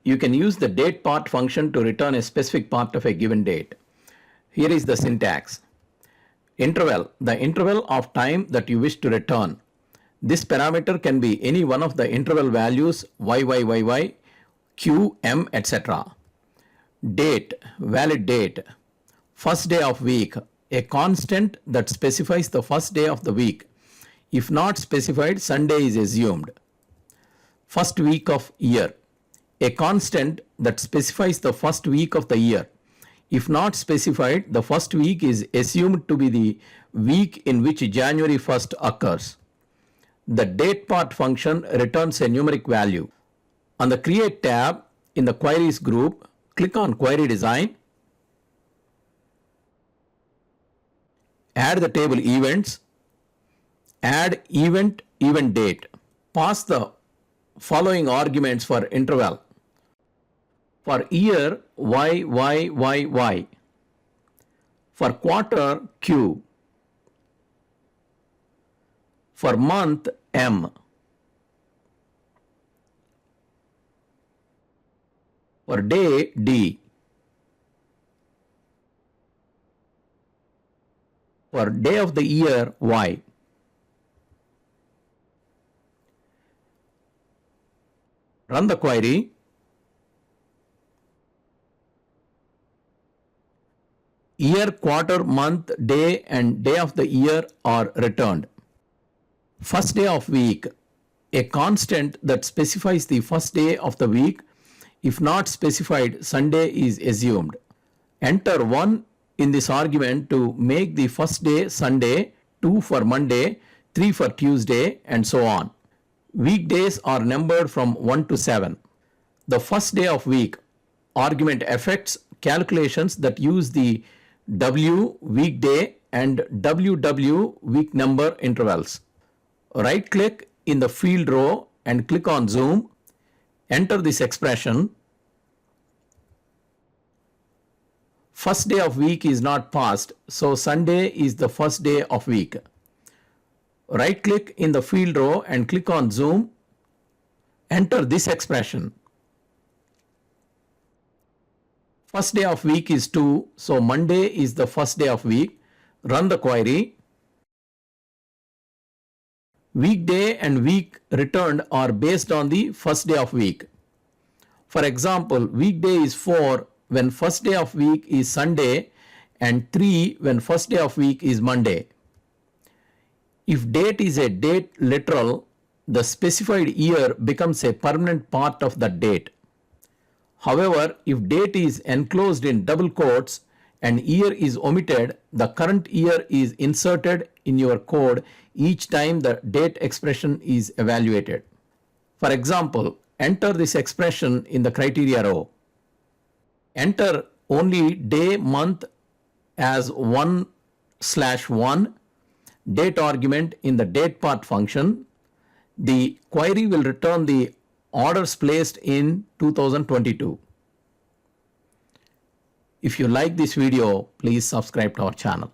You can use the DATEPART function to return a specific part of a given date. Here is the syntax. Interval, the interval of time that you wish to return. This parameter can be any one of the interval values y, q, m, etc. Date, valid date. First day of week, a constant that specifies the first day of the week. If not specified, Sunday is assumed. First week of year, a constant that specifies the first week of the year. If not specified, the first week is assumed to be the week in which January 1st occurs. The DATEPART function returns a numeric value. On the Create tab in the Queries group, click on Query Design. Add the table Events. Add event date. Pass the following arguments for interval. For year, y. For quarter, q. For month, m. For day, d. For day of the year, y. Run the query. Year, quarter, month, day and day of the year are returned. First day of week, a constant that specifies the first day of the week. If not specified, Sunday is assumed. Enter 1 in this argument to make the first day Sunday, 2 for Monday, 3 for Tuesday, and so on. Weekdays are numbered from 1 to 7. The first day of week argument affects calculations that use the W weekday and WW week number intervals. Right click in the field row and click on zoom. Enter this expression. First day of week is not passed, so Sunday is the first day of week. Right click in the field row and click on zoom. Enter this expression. First day of week is 2, so Monday is the first day of week. Run the query. Weekday and week returned are based on the first day of week. For example, weekday is 4 when first day of week is Sunday and 3 when first day of week is Monday. If date is a date literal, the specified year becomes a permanent part of the date. However, if date is enclosed in double quotes and year is omitted, the current year is inserted in your code each time the date expression is evaluated. For example, enter this expression in the criteria row. Enter only day month as 1/1, date argument in the DATEPART function. The query will return the orders placed in 2022. If you like this video, please subscribe to our channel.